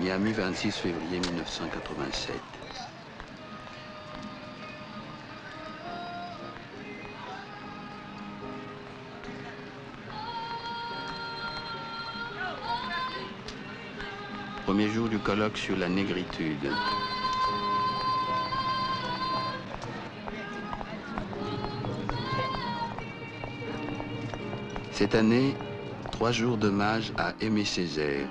Miami, 26 février 1987. Premier jour du colloque sur la négritude. Cette année, 3 jours d'hommage à Aimé Césaire.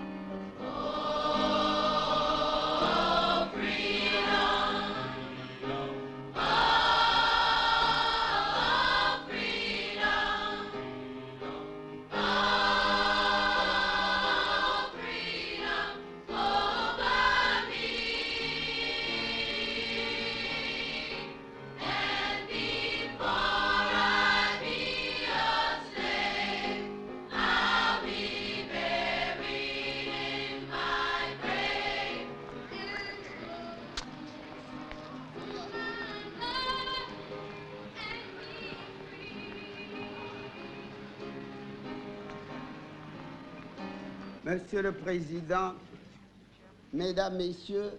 Monsieur le Président, Mesdames, Messieurs,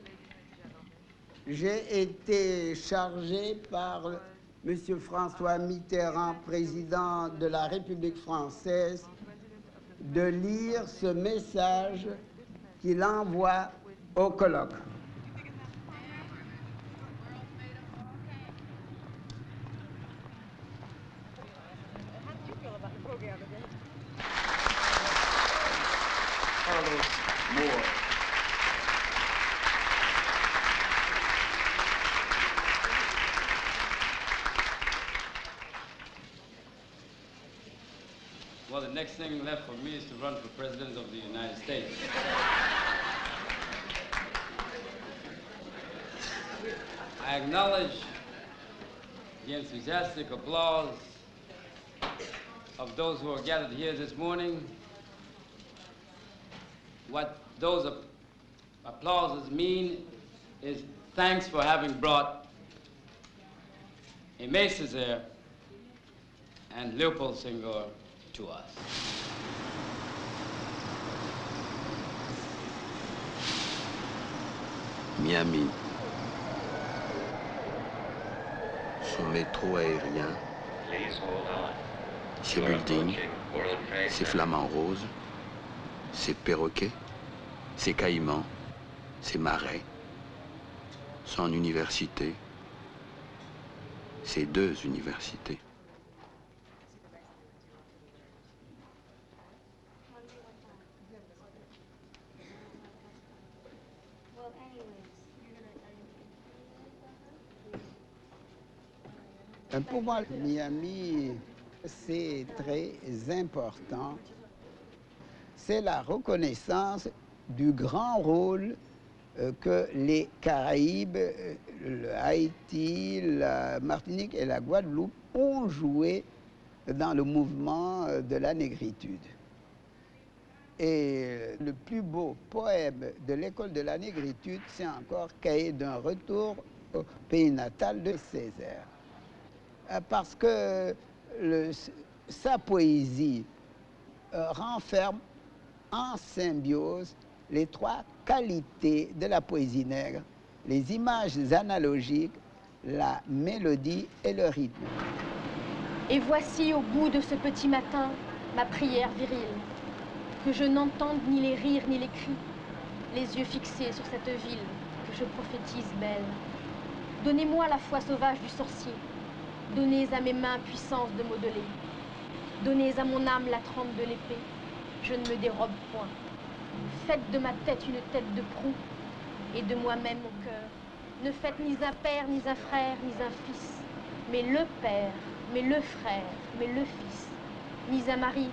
j'ai été chargé par Monsieur François Mitterrand, Président de la République française, de lire ce message qu'il envoie au colloque. Well, the next thing left for me is to run for President of the United States. I acknowledge the enthusiastic applause of those who are gathered here this morning. What those applauses mean is thanks for having brought Aimé Césaire and Léopold Senghor to us. Miami. Son métro aérien, ses buildings, ses flamants roses, ses perroquets, ses caïmans, ses marais, son université, ses 2 universités. Pour moi, Miami, c'est très important. C'est la reconnaissance du grand rôle que les Caraïbes, Haïti, la Martinique et la Guadeloupe ont joué dans le mouvement de la négritude. Et le plus beau poème de l'école de la négritude, c'est encore Cahier d'un retour au pays natal de Césaire. Parce que sa poésie renferme en symbiose les 3 qualités de la poésie nègre, les images analogiques, la mélodie et le rythme. Et voici au bout de ce petit matin ma prière virile, que je n'entende ni les rires ni les cris, les yeux fixés sur cette ville que je prophétise belle. Donnez-moi la foi sauvage du sorcier, donnez à mes mains puissance de modeler, donnez à mon âme la trempe de l'épée, je ne me dérobe point. Faites de ma tête une tête de proue, et de moi-même mon cœur. Ne faites ni un père, ni un frère, ni un fils, mais le père, mais le frère, mais le fils, ni un mari,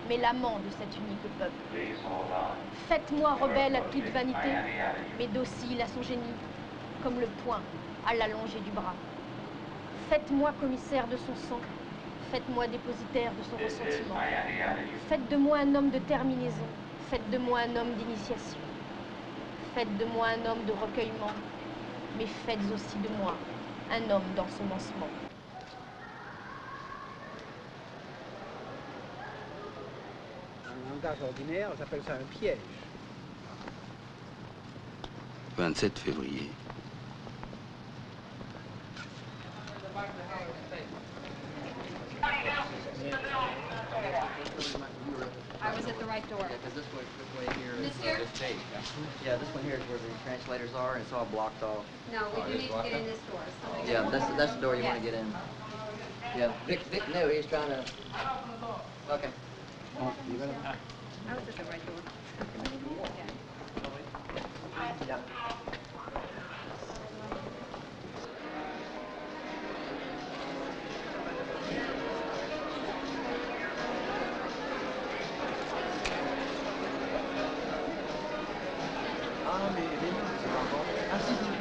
mais l'amant de cet unique peuple. Faites-moi rebelle à toute vanité, mais docile à son génie, comme le poing à l'allongé du bras. Faites-moi commissaire de son sang, faites-moi dépositaire de son ressentiment. Faites de moi un homme de terminaison, faites de moi un homme d'initiation. Faites de moi un homme de recueillement, mais faites aussi de moi un homme d'ensemencement. En langage ordinaire, j'appelle ça un piège. 27 février. I was at the right door. Yeah, because this way here is This here? this page. Yeah, this one here is where the translators are, and it's all blocked off. No, we need to get in this door. Somebody Yeah, got that's the door you want to Yes. get in. Yeah, Vic knew he was trying to. Okay. I was at the right door. Yeah.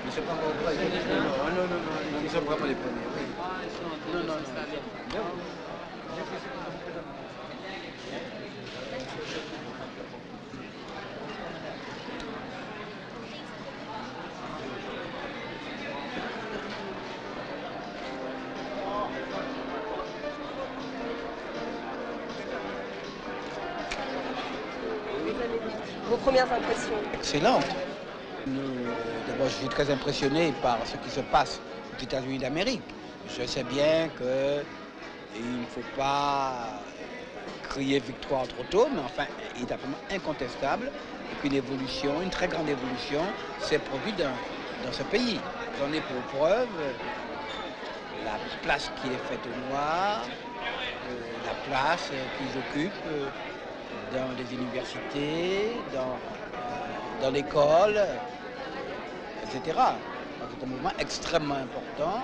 Ils sont pas encore prêts. Non, ils sont vraiment les premiers. Oui. Non. Vos premières impressions? Excellente. D'abord, je suis très impressionné par ce qui se passe aux États-Unis d'Amérique. Je sais bien qu'il ne faut pas crier victoire trop tôt, mais enfin, il est absolument incontestable qu'une évolution, une très grande évolution, s'est produite dans ce pays. J'en ai pour preuve la place qui est faite aux Noirs, la place qu'ils occupent dans les universités, dans l'école, etc. C'est un mouvement extrêmement important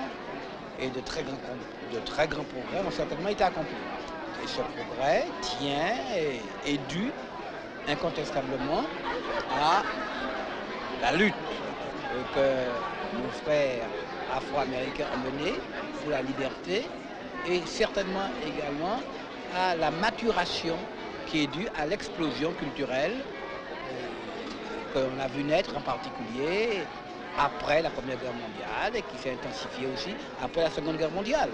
et de très grands progrès ont certainement été accomplis. Et ce progrès tient et est dû incontestablement à la lutte que nos frères afro-américains ont menée pour la liberté et certainement également à la maturation qui est due à l'explosion culturelle qu'on a vu naître en particulier après la Première Guerre mondiale et qui s'est intensifiée aussi après la Seconde Guerre mondiale.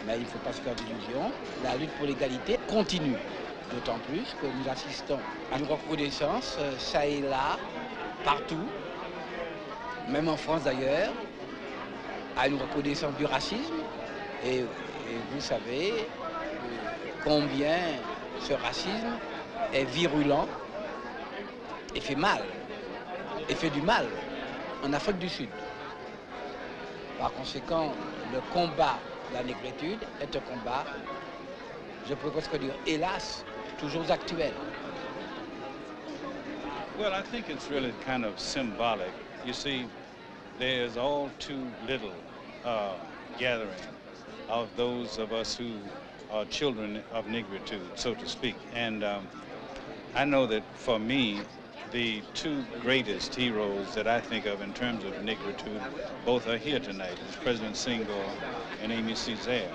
Mais il ne faut pas se faire d'illusions, la lutte pour l'égalité continue, d'autant plus que nous assistons à une recrudescence, ça et là, partout, même en France d'ailleurs, à une recrudescence du racisme. Et vous savez combien ce racisme est virulent et fait mal, et fait du mal en Afrique du Sud. Par conséquent, le combat de la négritude est un combat, je peux presque dire, hélas, toujours actuel. Well, I think it's really kind of symbolic. You see, there's all too little gathering of those of us who are children of negritude, so to speak. And I know that for me, the two greatest heroes that I think of in terms of negritude, both are here tonight. It's President Senghor and Aimé Césaire.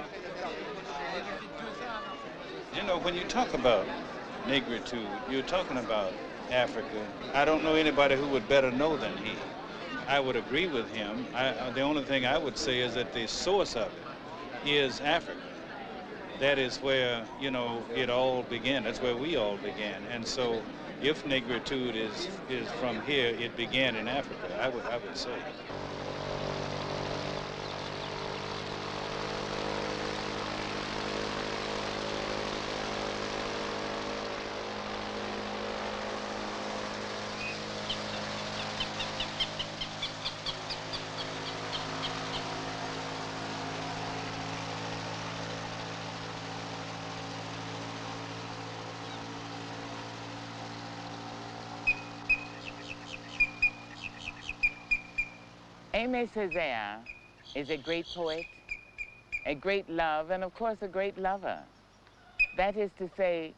You know, when you talk about negritude, you're talking about Africa. I don't know anybody who would better know than he. I would agree with him. The only thing I would say is that the source of it is Africa. That is where, you know, it all began. That's where we all began. And so if negritude is from here, it began in Africa, I would say. Aimé Césaire is a great poet, a great love, and of course a great lover. That is to say,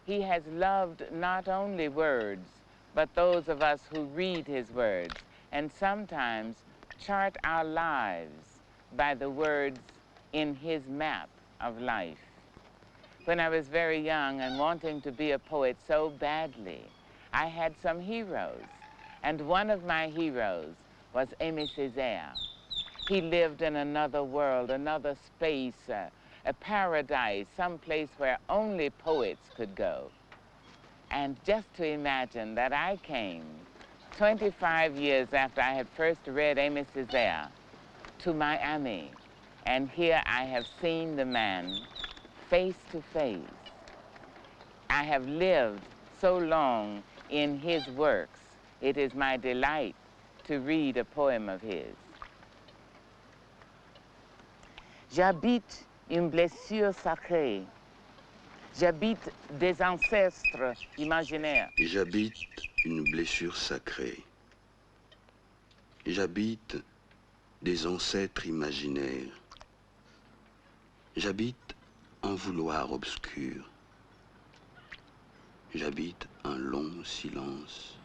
he has loved not only words, but those of us who read his words, and sometimes chart our lives by the words in his map of life. When I was very young and wanting to be a poet so badly, I had some heroes, and one of my heroes was Aimé Césaire. He lived in another world, another space, a paradise, some place where only poets could go. And just to imagine that I came 25 years after I had first read Aimé Césaire, to Miami, and here I have seen the man face to face. I have lived so long in his works, it is my delight to read a poem of his. J'habite une blessure sacrée. J'habite des ancêtres imaginaires. J'habite une blessure sacrée. J'habite des ancêtres imaginaires. J'habite un vouloir obscur. J'habite un long silence.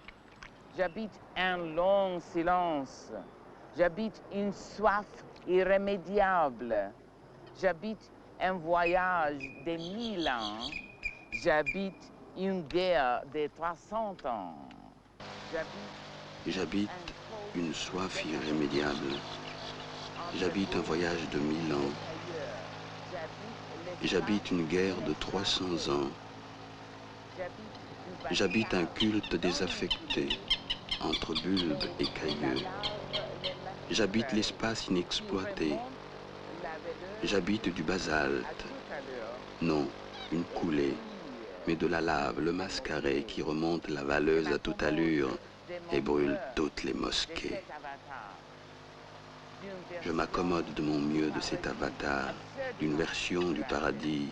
J'habite un long silence. J'habite une soif irrémédiable. J'habite un voyage de 1000 ans. J'habite une guerre de 300 ans. J'habite une soif irrémédiable. J'habite un voyage de 1000 ans. J'habite une guerre de 300 ans. J'habite un culte désaffecté, entre bulbes et cailleux. J'habite l'espace inexploité. J'habite du basalte. Non, une coulée, mais de la lave, le mascaret qui remonte la valeuse à toute allure et brûle toutes les mosquées. Je m'accommode de mon mieux de cet avatar, d'une version du paradis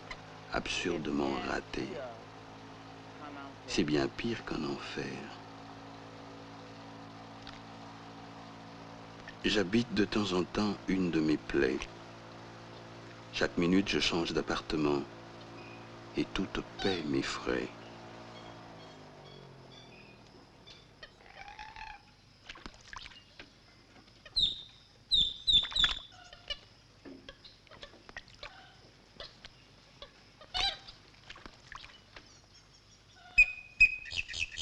absurdement ratée. C'est bien pire qu'un enfer. J'habite de temps en temps une de mes plaies. Chaque minute, je change d'appartement et toute paix m'effraie.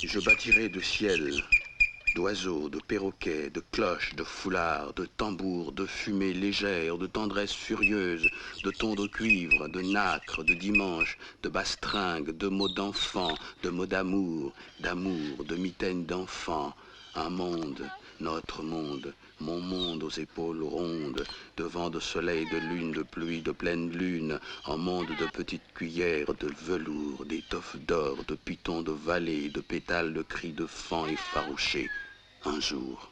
Je bâtirai de ciel, d'oiseaux, de perroquets, de cloches, de foulards, de tambours, de fumées légères, de tendresse furieuse, de tons de cuivre, de nacre, de dimanche, de bastringues, de mots d'enfants, de mots d'amour, de mitaines d'enfants, un monde, notre monde, mon monde aux épaules rondes, de vent de soleil, de lune, de pluie, de pleine lune, un monde de petites cuillères, de velours, d'étoffes d'or, de pitons de vallée, de pétales de cris de faons effarouchés. Un jour.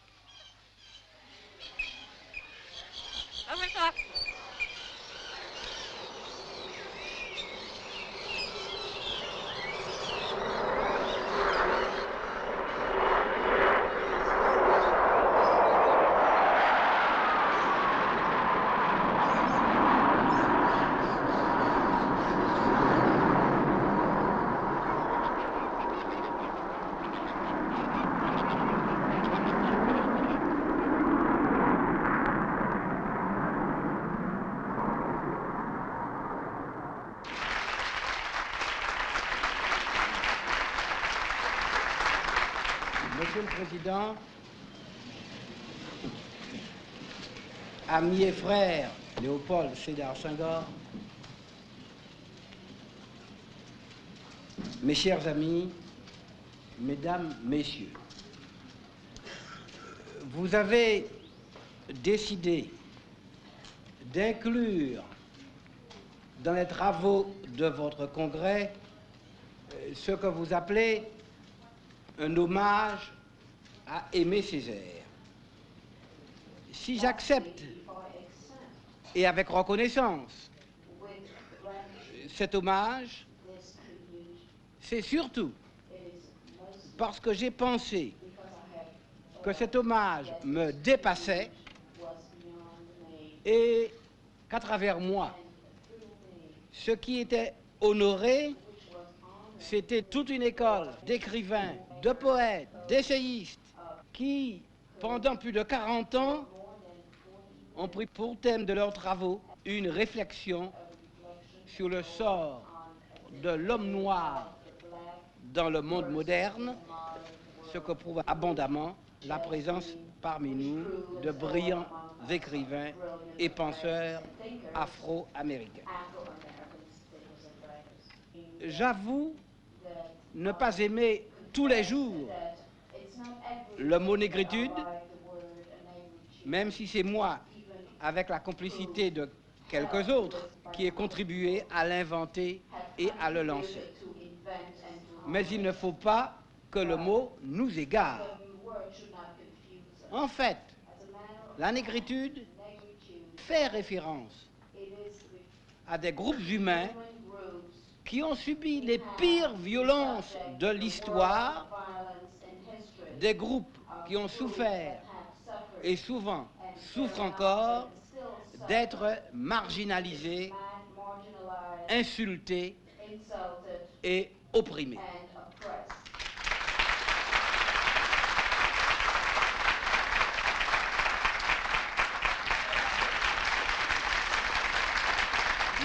Monsieur le Président, ami et frère Léopold Sédar Senghor, mes chers amis, mesdames, messieurs, vous avez décidé d'inclure dans les travaux de votre congrès ce que vous appelez un hommage à Aimé Césaire. Si j'accepte, et avec reconnaissance, cet hommage, c'est surtout parce que j'ai pensé que cet hommage me dépassait et qu'à travers moi, ce qui était honoré, c'était toute une école d'écrivains, de poètes, d'essayistes qui, pendant plus de 40 ans, ont pris pour thème de leurs travaux une réflexion sur le sort de l'homme noir dans le monde moderne, ce que prouve abondamment la présence parmi nous de brillants écrivains et penseurs afro-américains. J'avoue ne pas aimer tous les jours le mot négritude, même si c'est moi, avec la complicité de quelques autres, qui ai contribué à l'inventer et à le lancer. Mais il ne faut pas que le mot nous égare. En fait, la négritude fait référence à des groupes humains qui ont subi les pires violences de l'histoire, des groupes qui ont souffert et souvent souffrent encore d'être marginalisés, insultés et opprimés.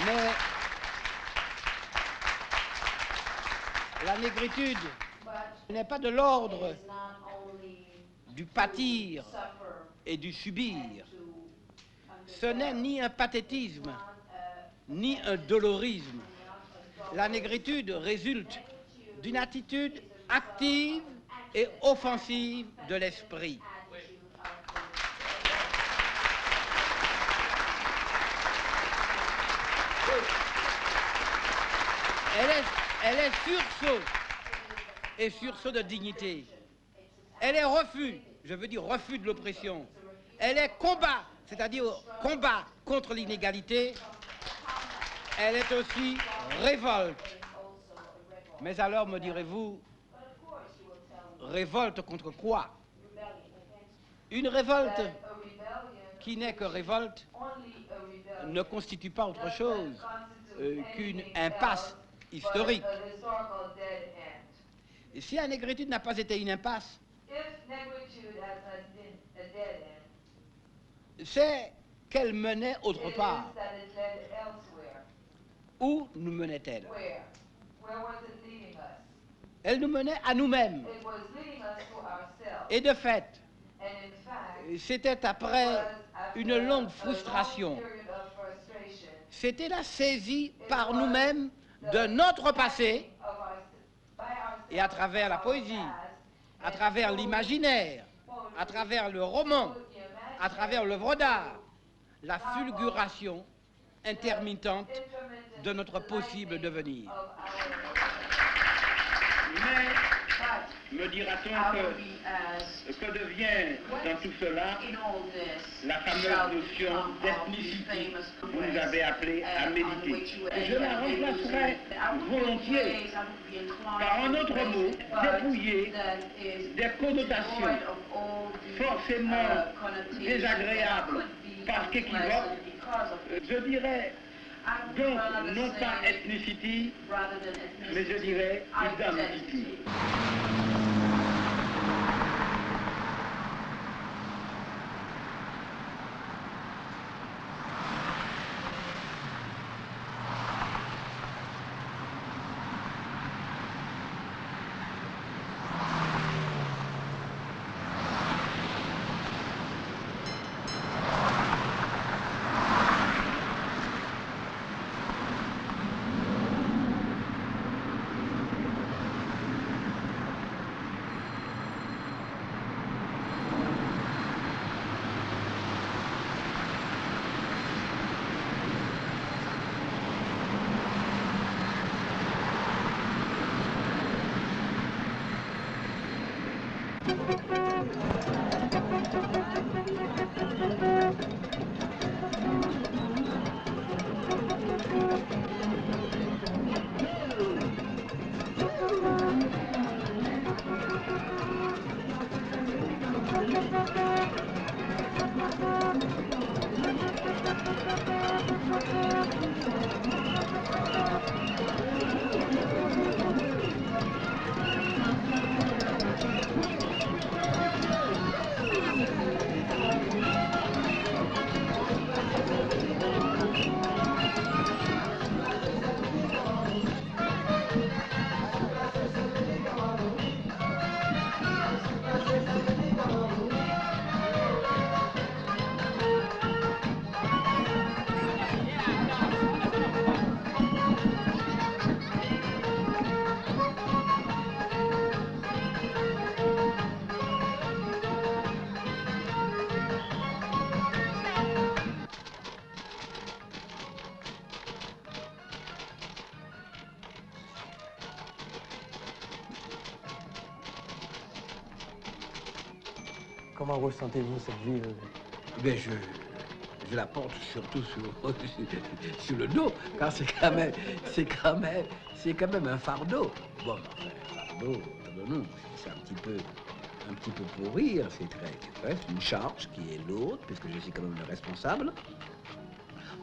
Mais la négritude n'est pas de l'ordre du pâtir et du subir. Ce n'est ni un pathétisme, ni un dolorisme. La négritude résulte d'une attitude active et offensive de l'esprit. Elle est sursaut et sursaut de dignité. Elle est refus, je veux dire refus de l'oppression. Elle est combat, c'est-à-dire combat contre l'inégalité. Elle est aussi révolte. Mais alors, me direz-vous, révolte contre quoi? Une révolte qui n'est que révolte ne constitue pas autre chose qu'une impasse historique. Et si la négritude n'a pas été une impasse, c'est qu'elle menait autre part. Où nous menait-elle? Elle nous menait à nous-mêmes. Et de fait, c'était après une longue frustration. C'était la saisie par nous-mêmes de notre passé, et à travers la poésie, à travers l'imaginaire, à travers le roman, à travers l'œuvre d'art, la fulguration intermittente de notre possible devenir. Mais, me dira-t-on que devient dans tout cela la fameuse notion d'ethnicité que vous nous avez appelé à méditer? Je la remplacerai volontiers par un autre mot dépouillé des connotations forcément désagréables parce qu'équivoques. Je dirais donc non pas ethnicity, mais je dirais identity. Comment ressentez-vous cette ville? Ben, je la porte surtout sur le dos, car c'est quand même un fardeau. Bon, enfin, un fardeau, non, c'est un petit peu pour rire, c'est une charge qui est lourde, puisque je suis quand même le responsable,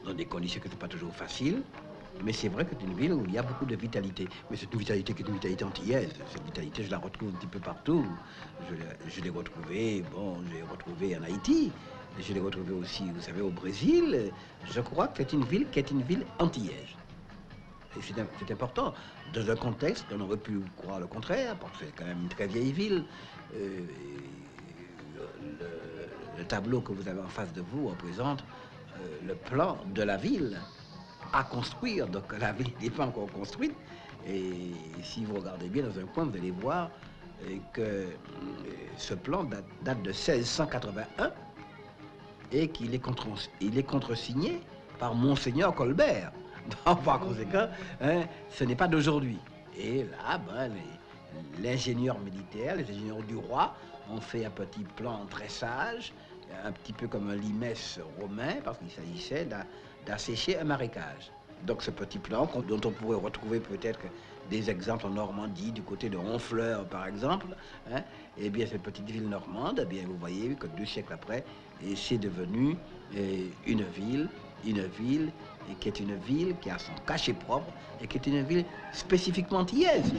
dans des conditions qui ne sont pas toujours faciles. Mais c'est vrai que c'est une ville où il y a beaucoup de vitalité. Mais c'est une vitalité qui est une vitalité antillaise. Cette vitalité, je la retrouve un petit peu partout. Je l'ai retrouvée, j'ai retrouvé en Haïti. Je l'ai retrouvée aussi, vous savez, au Brésil. Je crois que c'est une ville qui est une ville antillaise. Et c'est important, dans un contexte qu'on aurait pu croire le contraire, parce que c'est quand même une très vieille ville. Le tableau que vous avez en face de vous représente le plan de la ville à construire. Donc la ville n'est pas encore construite. Et si vous regardez bien dans un coin, vous allez voir que ce plan date de 1681 et qu'il est contresigné par Monseigneur Colbert. Donc, par conséquent, ce n'est pas d'aujourd'hui. Et là, l'ingénieur militaire, les ingénieurs du roi ont fait un petit plan très sage, un petit peu comme un limès romain, parce qu'il s'agissait d'assécher un marécage. Donc ce petit plan, dont on pourrait retrouver peut-être des exemples en Normandie, du côté de Honfleur par exemple, eh bien cette petite ville normande, eh bien vous voyez que 2 siècles après, c'est devenu une ville qui est une ville qui a son cachet propre et qui est une ville spécifiquement antillaise.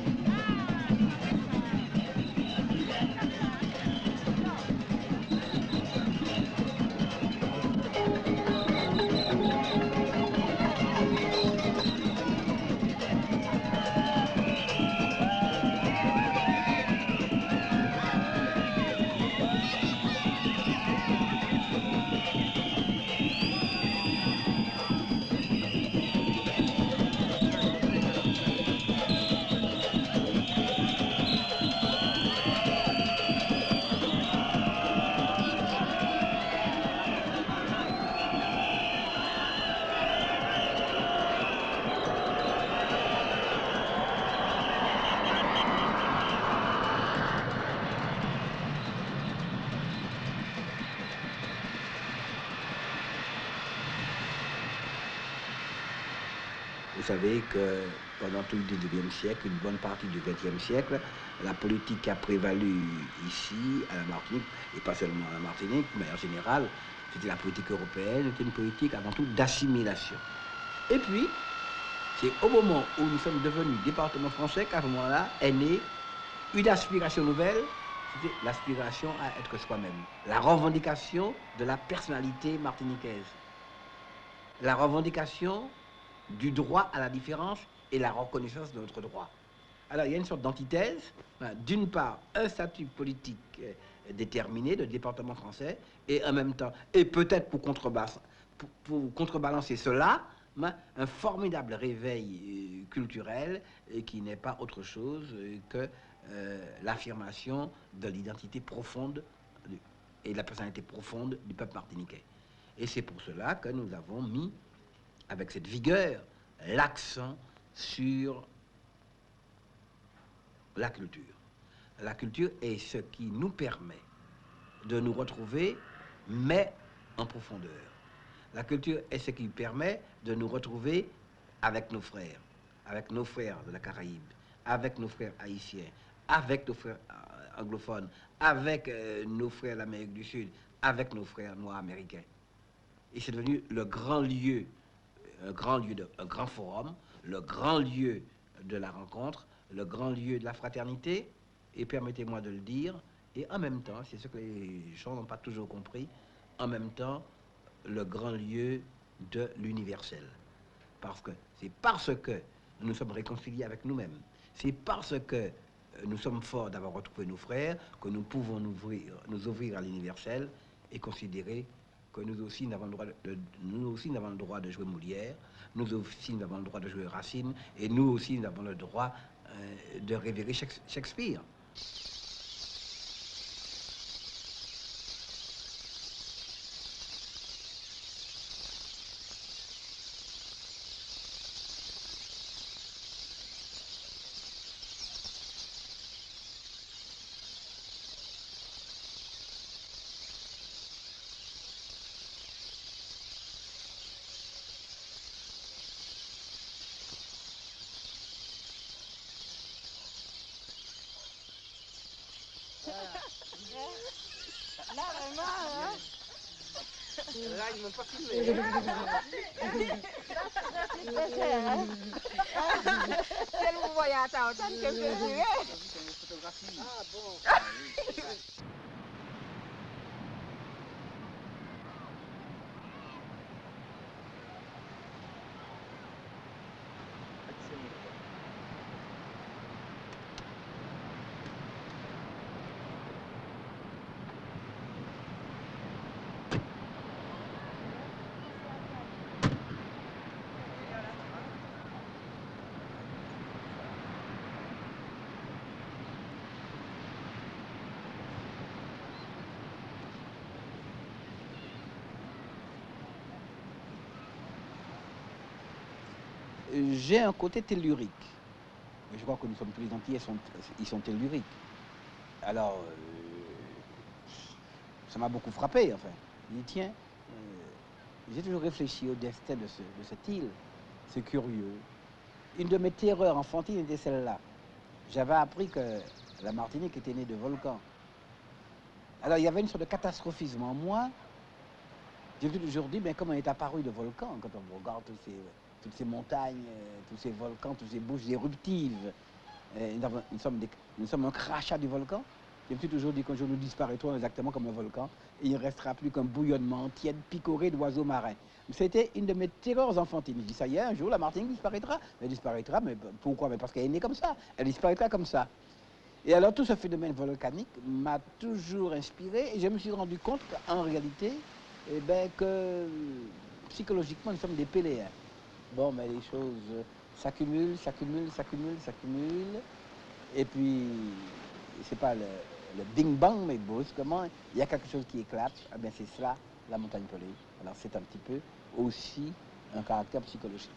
Vous savez que pendant tout le 19e siècle, une bonne partie du 20e siècle, la politique qui a prévalu ici, à la Martinique, et pas seulement à la Martinique, mais en général, c'était la politique européenne, c'était une politique avant tout d'assimilation. Et puis, c'est au moment où nous sommes devenus département français qu'à ce moment-là est née une aspiration nouvelle, c'était l'aspiration à être soi-même. La revendication de la personnalité martiniquaise. La revendication du droit à la différence et la reconnaissance de notre droit. Alors il y a une sorte d'antithèse. D'une part, un statut politique déterminé de département français, et en même temps, et peut-être pour contrebalancer cela, un formidable réveil culturel qui n'est pas autre chose que l'affirmation de l'identité profonde et de la personnalité profonde du peuple martiniquais. Et c'est pour cela que nous avons mis avec cette vigueur, l'accent sur la culture. La culture est ce qui nous permet de nous retrouver, mais en profondeur. La culture est ce qui permet de nous retrouver avec nos frères de la Caraïbe, avec nos frères haïtiens, avec nos frères anglophones, avec nos frères de l'Amérique du Sud, avec nos frères noirs américains. Et c'est devenu le grand lieu, un grand forum, le grand lieu de la rencontre, le grand lieu de la fraternité, et permettez-moi de le dire, et en même temps, c'est ce que les gens n'ont pas toujours compris, en même temps, le grand lieu de l'universel. C'est parce que nous sommes réconciliés avec nous-mêmes, c'est parce que nous sommes forts d'avoir retrouvé nos frères que nous pouvons nous ouvrir à l'universel et considérer que nous aussi n'avons le droit de jouer Molière, nous aussi n'avons le droit de jouer Racine, et nous aussi nous avons le droit de révérer Shakespeare. Là, vraiment, hein? Là, ils m'ont pas filmé. Si elle vous voyait à ta hauteur, qu'elle peut dire. Ah bon. J'ai un côté tellurique. Je crois que nous sommes tous les Antillais, ils sont telluriques. Alors, ça m'a beaucoup frappé, enfin. Je dis, tiens, j'ai toujours réfléchi au destin de cette île. C'est curieux. Une de mes terreurs enfantines était celle-là. J'avais appris que la Martinique était née de volcans. Alors, il y avait une sorte de catastrophisme en moi. J'ai toujours dit, mais comment est apparu le volcan quand on regarde toutes ces montagnes, tous ces volcans, toutes ces bouches éruptives. Nous sommes un crachat du volcan. Je me suis toujours dit qu'un jour nous disparaîtrons exactement comme un volcan et il ne restera plus qu'un bouillonnement tiède, picoré d'oiseaux marins. C'était une de mes terreurs enfantines. Je dis, ça y est, un jour la Martinique disparaîtra. Elle disparaîtra, mais pourquoi? Mais parce qu'elle est née comme ça. Elle disparaîtra comme ça. Et alors tout ce phénomène volcanique m'a toujours inspiré et je me suis rendu compte qu'en réalité, que psychologiquement nous sommes des péléens. Bon, mais les choses s'accumulent, et puis c'est pas le bing bang, mais brusquement, il y a quelque chose qui éclate, eh bien c'est cela, la montagne pelée. Alors c'est un petit peu aussi un caractère psychologique.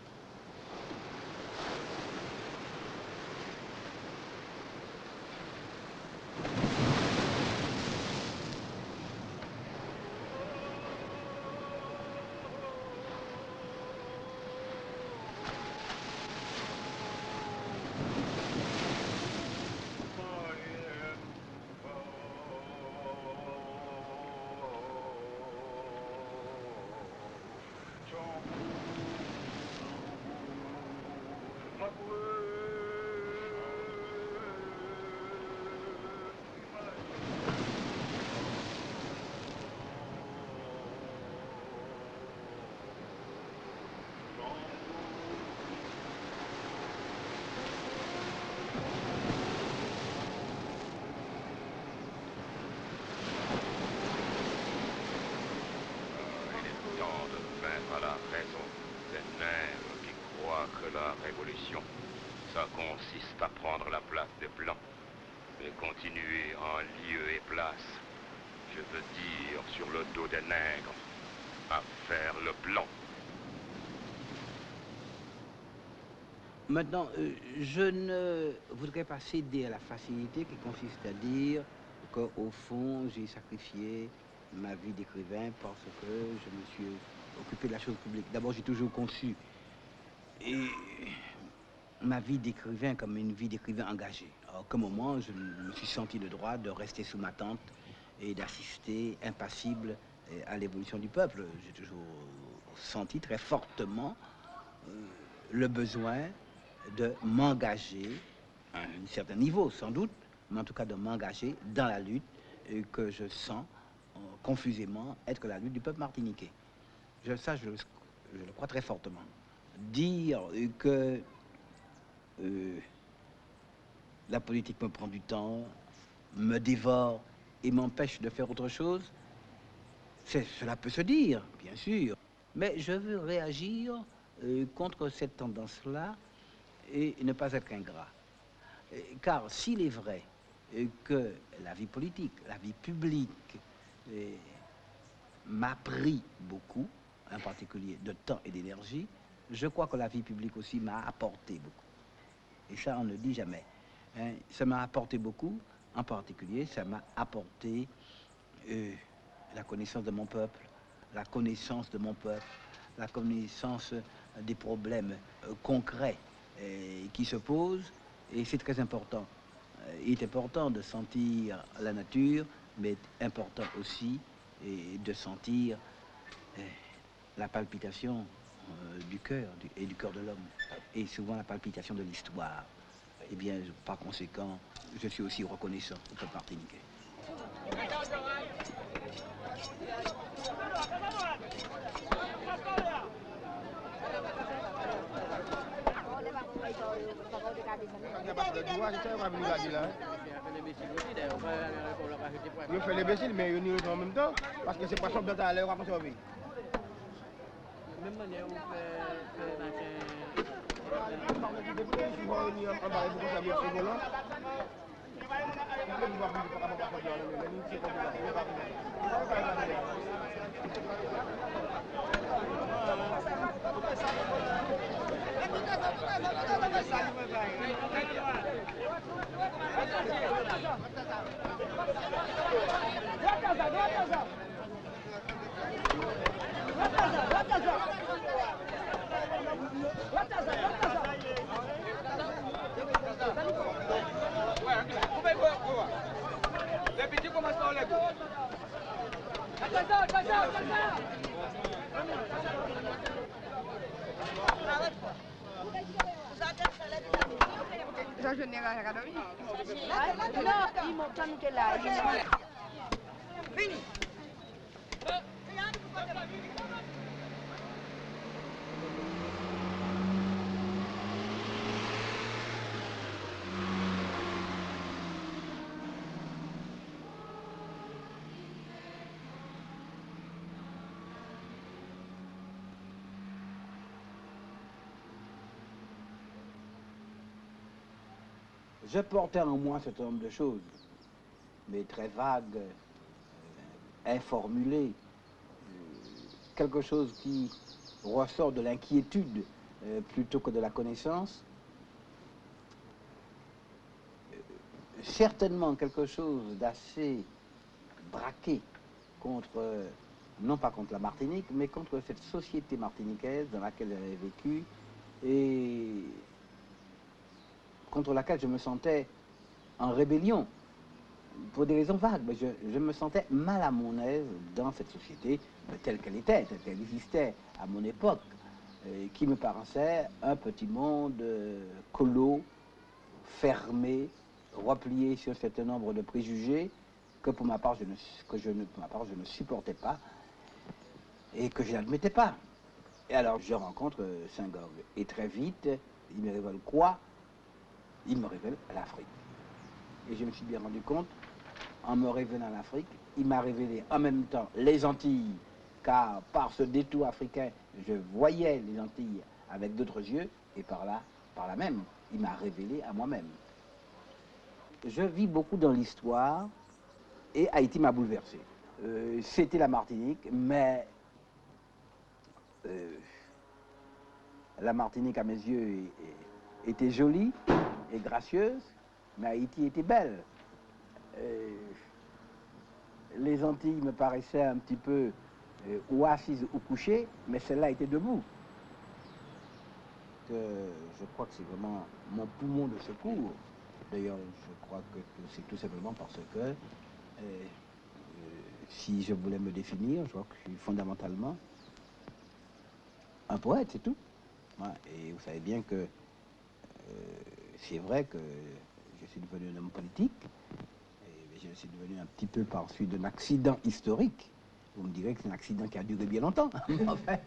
À la raison des nègres qui croient que la révolution, ça consiste à prendre la place des Blancs, mais continuer en lieu et place, je veux dire sur le dos des nègres, à faire le blanc. Maintenant, je ne voudrais pas céder à la facilité qui consiste à dire qu'au fond, j'ai sacrifié ma vie d'écrivain parce que je me suis occupé de la chose publique. D'abord, j'ai toujours conçu ma vie d'écrivain comme une vie d'écrivain engagé. À aucun moment, je me suis senti le droit de rester sous ma tente et d'assister impassible à l'évolution du peuple. J'ai toujours senti très fortement le besoin de m'engager, à un certain niveau sans doute, mais en tout cas de m'engager dans la lutte que je sens confusément être la lutte du peuple martiniquais. Je le crois très fortement. Dire que la politique me prend du temps, me dévore et m'empêche de faire autre chose, cela peut se dire, bien sûr. Mais je veux réagir contre cette tendance-là et ne pas être ingrat. Car s'il est vrai que la vie politique, la vie publique m'a pris beaucoup, en particulier de temps et d'énergie, je crois que la vie publique aussi m'a apporté beaucoup. Et ça, on ne le dit jamais. Hein. Ça m'a apporté beaucoup, en particulier, ça m'a apporté la connaissance de mon peuple, la connaissance des problèmes concrets qui se posent, et c'est très important. Il est important de sentir la nature, mais important aussi de sentir la palpitation du cœur et du cœur de l'homme, et souvent la palpitation de l'histoire. Eh bien, par conséquent, je suis aussi reconnaissant au peuple martiniquais. Nous faisons l'imbécile, mais nous en même temps, parce que c'est pas son temps à l'heure à conserver. Même manière, on Je portais en moi un certain nombre de choses, mais très vagues, informulées, quelque chose qui ressort de l'inquiétude plutôt que de la connaissance. Certainement quelque chose d'assez braqué contre, non pas contre la Martinique, mais contre cette société martiniquaise dans laquelle j'avais vécu et contre laquelle je me sentais en rébellion, pour des raisons vagues. Mais je me sentais mal à mon aise dans cette société telle qu'elle était, telle qu'elle existait à mon époque, qui me paraissait un petit monde clos, fermé, replié sur un certain nombre de préjugés que pour ma part je ne supportais pas et que je n'admettais pas. Et alors je rencontre Senghor et très vite, il me révèle quoi? Il me révèle l'Afrique. Et je me suis bien rendu compte, en me révélant l'Afrique, il m'a révélé en même temps les Antilles, car par ce détour africain, je voyais les Antilles avec d'autres yeux, et par là même, il m'a révélé à moi-même. Je vis beaucoup dans l'histoire, et Haïti m'a bouleversé. C'était la Martinique, mais la Martinique, à mes yeux, était jolie et gracieuse, mais Haïti était belle. Les Antilles me paraissaient un petit peu ou assises ou couchées, mais celle-là était debout. Je crois que c'est vraiment mon poumon de secours. D'ailleurs, je crois que c'est tout simplement parce que si je voulais me définir, je crois que je suis fondamentalement un poète, c'est tout. Ouais, et vous savez bien que c'est vrai que je suis devenu un homme politique, et je suis devenu un petit peu par suite d'un accident historique. Vous me direz que c'est un accident qui a duré bien longtemps. Enfin,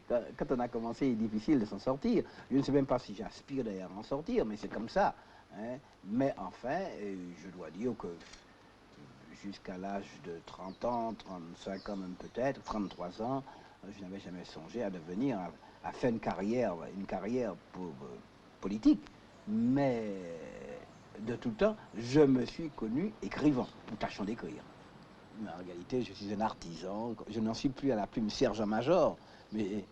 quand on a commencé, il est difficile de s'en sortir. Je ne sais même pas si j'aspire d'ailleurs à en sortir, mais c'est comme ça. Hein. Mais enfin, je dois dire que jusqu'à l'âge de 30 ans, 35 ans même peut-être, 33 ans, je n'avais jamais songé à devenir, à faire une carrière politique. Mais de tout temps, je me suis connu écrivant, ou tâchant d'écrire. Mais en réalité, je suis un artisan, je n'en suis plus à la plume sergent-major, mais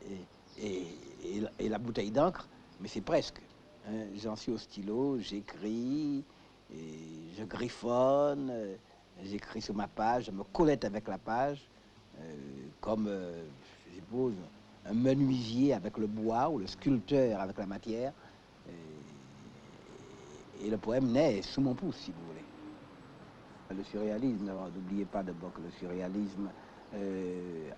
et la bouteille d'encre, mais c'est presque. Hein, j'en suis au stylo, j'écris, je griffonne, j'écris sur ma page, je me colette avec la page, comme, je suppose, un menuisier avec le bois ou le sculpteur avec la matière. Et le poème naît sous mon pouce, si vous voulez. Le surréalisme, n'oubliez pas d'abord que le surréalisme,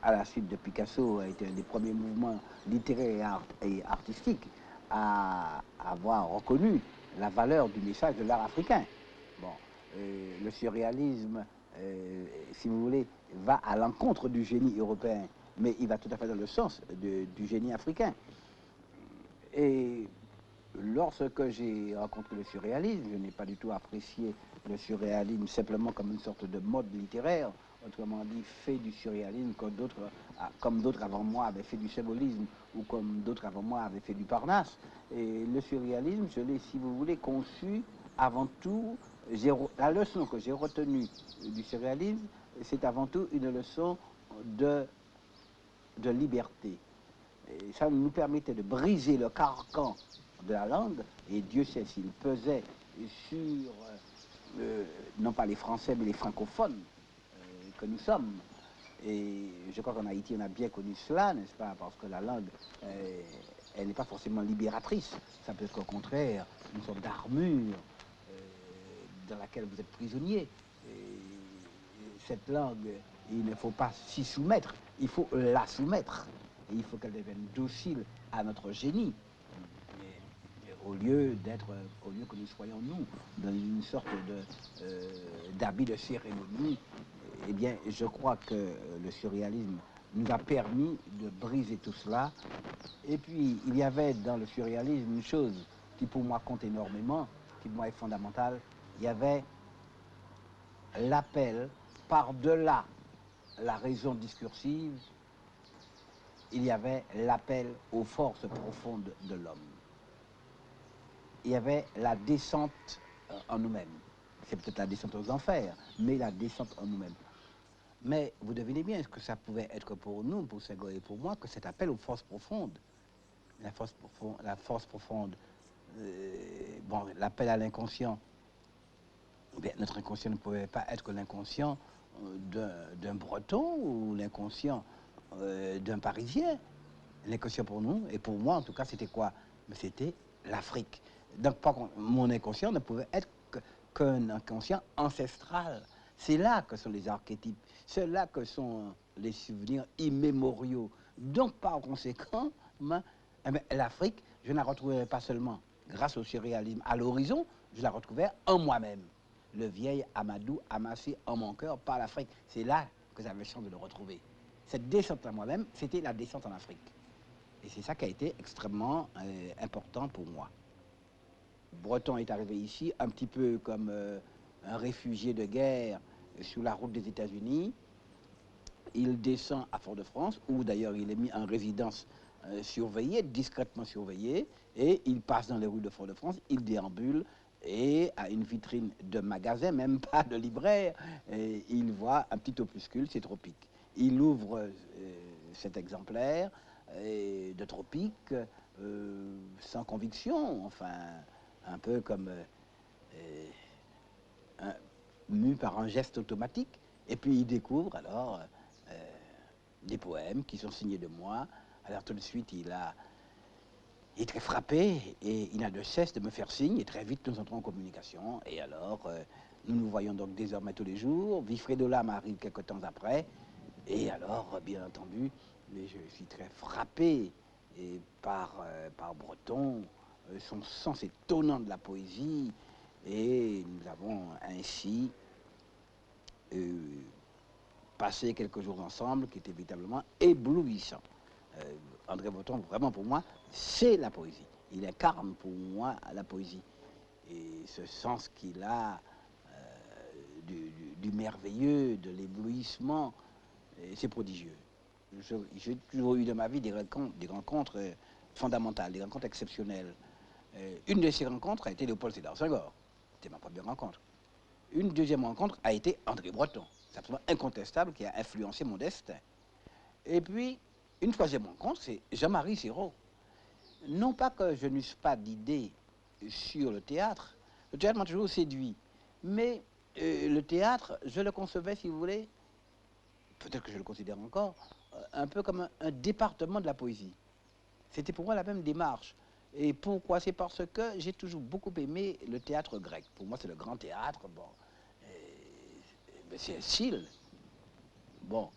à la suite de Picasso, a été un des premiers mouvements littéraires et artistiques à avoir reconnu la valeur du message de l'art africain. Bon, le surréalisme, si vous voulez, va à l'encontre du génie européen, mais il va tout à fait dans le sens du génie africain. Et lorsque j'ai rencontré le surréalisme, je n'ai pas du tout apprécié le surréalisme simplement comme une sorte de mode littéraire, autrement dit, fait du surréalisme comme d'autres avant moi avaient fait du symbolisme ou comme d'autres avant moi avaient fait du Parnasse. Et le surréalisme, je l'ai, si vous voulez, conçu avant tout, la leçon que j'ai retenue du surréalisme, c'est avant tout une leçon de liberté. Et ça nous permettait de briser le carcan de la langue, et Dieu sait s'il pesait sur, non pas les Français, mais les francophones que nous sommes. Et je crois qu'en Haïti, on a bien connu cela, n'est-ce pas, parce que la langue, elle n'est pas forcément libératrice. Ça peut être au contraire une sorte d'armure dans laquelle vous êtes prisonnier. Et cette langue, il ne faut pas s'y soumettre, il faut la soumettre. Et il faut qu'elle devienne docile à notre génie. Au lieu que nous soyons nous dans une sorte d'habit de cérémonie, eh bien, je crois que le surréalisme nous a permis de briser tout cela. Et puis, il y avait dans le surréalisme une chose qui pour moi compte énormément, qui pour moi est fondamentale. Il y avait l'appel par-delà la raison discursive, il y avait l'appel aux forces profondes de l'homme. Il y avait la descente en nous-mêmes. C'est peut-être la descente aux enfers, mais la descente en nous-mêmes. Mais vous devinez bien ce que ça pouvait être pour nous, pour Senghor et pour moi, que cet appel aux forces profondes. La force profonde, bon, l'appel à l'inconscient. Bien, notre inconscient ne pouvait pas être l'inconscient d'un Breton ou l'inconscient d'un Parisien. L'inconscient pour nous, et pour moi en tout cas, c'était quoi? C'était l'Afrique. Donc mon inconscient ne pouvait être qu'un inconscient ancestral. C'est là que sont les archétypes, c'est là que sont les souvenirs immémoriaux. Donc par conséquent, l'Afrique, je ne la retrouverai pas seulement grâce au surréalisme à l'horizon, je la retrouvais en moi-même. Le vieil Amadou amassé en mon cœur par l'Afrique. C'est là que j'avais chance de le retrouver. Cette descente à moi-même, c'était la descente en Afrique. Et c'est ça qui a été extrêmement important pour moi. Breton est arrivé ici un petit peu comme un réfugié de guerre sur la route des États-Unis. Il descend à Fort-de-France, où d'ailleurs il est mis en résidence surveillée, discrètement surveillée, et il passe dans les rues de Fort-de-France, il déambule, et à une vitrine de magasin, même pas de libraire, et il voit un petit opuscule, c'est Tropique. Il ouvre cet exemplaire de Tropique sans conviction, enfin, un peu comme mu par un geste automatique. Et puis il découvre alors des poèmes qui sont signés de moi. Alors tout de suite, il est très frappé et il n'a de cesse de me faire signe. Et très vite, nous entrons en communication. Et alors, nous nous voyons donc désormais tous les jours. Wilfredo m'arrive quelques temps après. Et alors, bien entendu, je suis très frappé par Breton, son sens étonnant de la poésie. Et nous avons ainsi passé quelques jours ensemble qui étaient véritablement éblouissants. André Breton, vraiment pour moi, c'est la poésie. Il incarne pour moi la poésie. Et ce sens qu'il a du merveilleux, de l'éblouissement, c'est prodigieux. J'ai toujours eu dans ma vie des rencontres fondamentales, des rencontres exceptionnelles. Une de ces rencontres a été Léopold Sédar Senghor. C'était ma première rencontre. Une deuxième rencontre a été André Breton. C'est absolument incontestable qui a influencé mon destin. Et puis, une troisième rencontre, c'est Jean-Marie Serrault. Non pas que je n'eusse pas d'idée sur le théâtre m'a toujours séduit, mais le théâtre, je le concevais, si vous voulez, peut-être que je le considère encore, un peu comme un département de la poésie. C'était pour moi la même démarche. Et pourquoi? C'est parce que j'ai toujours beaucoup aimé le théâtre grec. Pour moi, c'est le grand théâtre. Bon, Mais c'est Eschyle. Bon,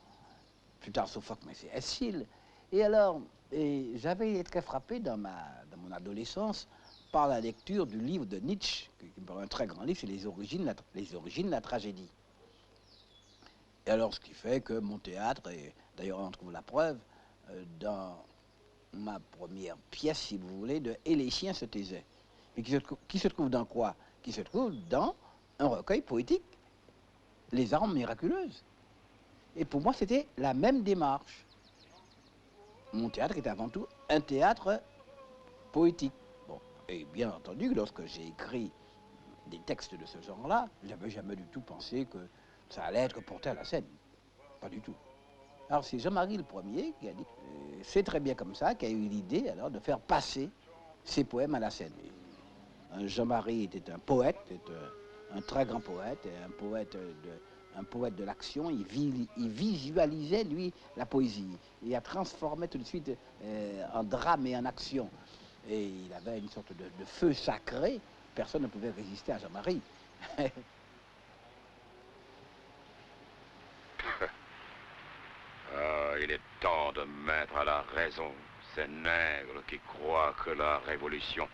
plus tard Sophocle, mais c'est Eschyle. Et alors, j'avais été très frappé dans mon adolescence par la lecture du livre de Nietzsche, qui me paraît un très grand livre, c'est les origines de la tragédie. Et alors, ce qui fait que mon théâtre, et d'ailleurs on trouve la preuve, dans ma première pièce, si vous voulez, de « Et les chiens se taisaient ». Et qui se trouve dans quoi? Qui se trouve dans un recueil poétique, Les armes miraculeuses. Et pour moi, c'était la même démarche. Mon théâtre est avant tout un théâtre poétique. Bon, et bien entendu, lorsque j'ai écrit des textes de ce genre-là, je n'avais jamais du tout pensé que ça allait être porté à la scène. Pas du tout. Alors c'est Jean-Marie le premier qui a dit, c'est très bien comme ça, qui a eu l'idée alors de faire passer ses poèmes à la scène. Jean-Marie était un poète, un très grand poète, un poète de l'action. Il visualisait, lui, la poésie. Il a transformé tout de suite en drame et en action. Et il avait une sorte de feu sacré. Personne ne pouvait résister à Jean-Marie. Il est temps de mettre à la raison ces nègres qui croient que la révolution,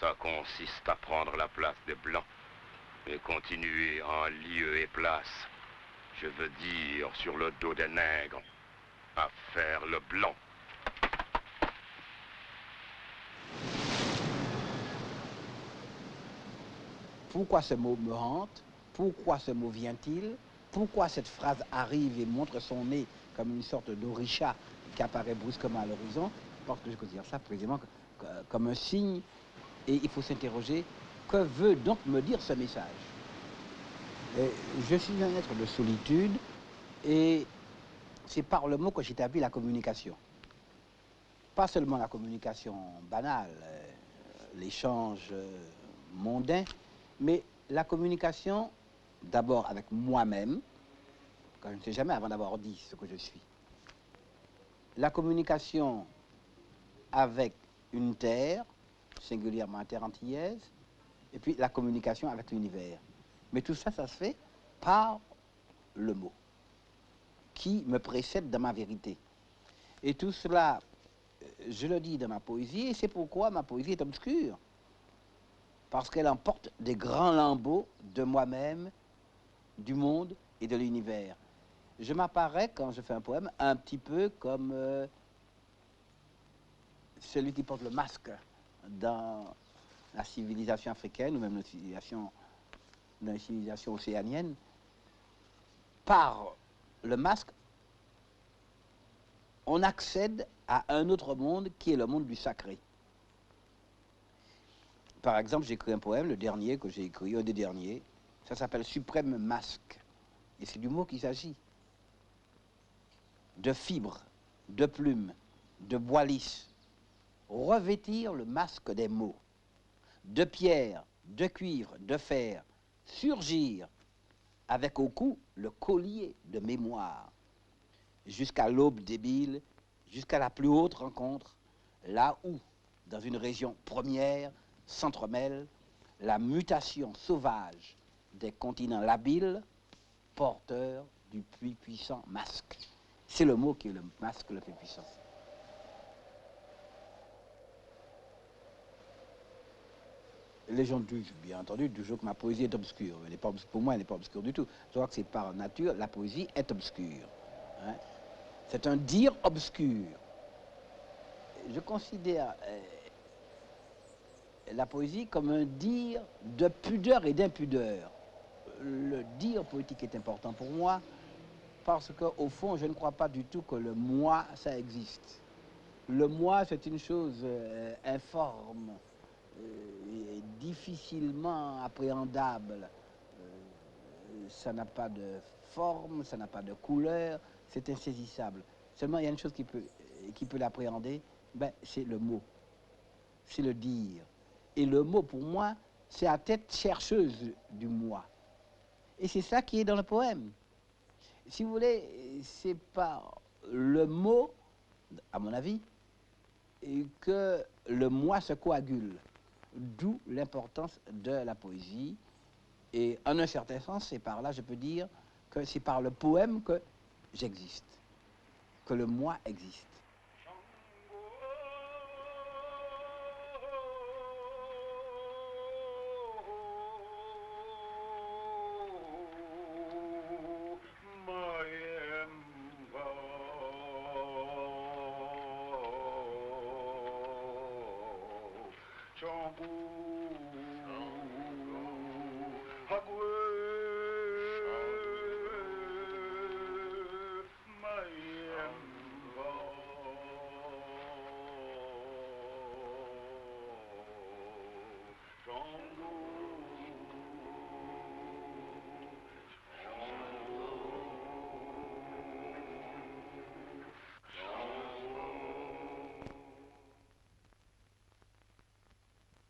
ça consiste à prendre la place des Blancs et continuer en lieu et place, je veux dire sur le dos des nègres, à faire le blanc. Pourquoi ce mot me hante? Pourquoi ce mot vient-il? Pourquoi cette phrase arrive et montre son nez comme une sorte d'orisha qui apparaît brusquement à l'horizon? Parce que je considère ça précisément comme un signe, et il faut s'interroger, que veut donc me dire ce message? Je suis un être de solitude, et c'est par le mot que j'établis la communication. Pas seulement la communication banale, l'échange mondain, mais la communication d'abord avec moi-même, quand je ne sais jamais avant d'avoir dit ce que je suis. La communication avec une terre, singulièrement la terre antillaise, et puis la communication avec l'univers. Mais tout ça, ça se fait par le mot, qui me précède dans ma vérité. Et tout cela, je le dis dans ma poésie, et c'est pourquoi ma poésie est obscure. Parce qu'elle emporte des grands lambeaux de moi-même, du monde et de l'univers. Je m'apparais, quand je fais un poème, un petit peu comme celui qui porte le masque dans la civilisation africaine, ou même dans la civilisation océanienne. Par le masque, on accède à un autre monde qui est le monde du sacré. Par exemple, j'ai écrit un poème, le dernier que j'ai écrit, un des derniers, ça s'appelle « Suprême masque ». Et c'est du mot qu'il s'agit. De fibres, de plumes, de bois lisse. Revêtir le masque des mots. De pierre, de cuivre, de fer. Surgir avec au cou le collier de mémoire. Jusqu'à l'aube débile, jusqu'à la plus haute rencontre, là où, dans une région première, s'entremêle la mutation sauvage des continents labiles, porteurs du plus puissant masque. C'est le mot qui est le masque le plus puissant. Les gens disent, bien entendu, toujours que ma poésie est obscure. Elle n'est pas obscure. Pour moi, elle n'est pas obscure du tout. Je crois que c'est par nature, la poésie est obscure. Hein? C'est un dire obscur. Je considère la poésie comme un dire de pudeur et d'impudeur. Le dire poétique est important pour moi parce qu'au fond, je ne crois pas du tout que le moi, ça existe. Le moi, c'est une chose informe, et difficilement appréhendable. Ça n'a pas de forme, ça n'a pas de couleur, c'est insaisissable. Seulement, il y a une chose qui peut l'appréhender, ben, c'est le mot, c'est le dire. Et le mot, pour moi, c'est la tête chercheuse du moi. Et c'est ça qui est dans le poème. Si vous voulez, c'est par le mot, à mon avis, que le moi se coagule. D'où l'importance de la poésie. Et en un certain sens, c'est par là, je peux dire, que c'est par le poème que j'existe, que le moi existe. Shango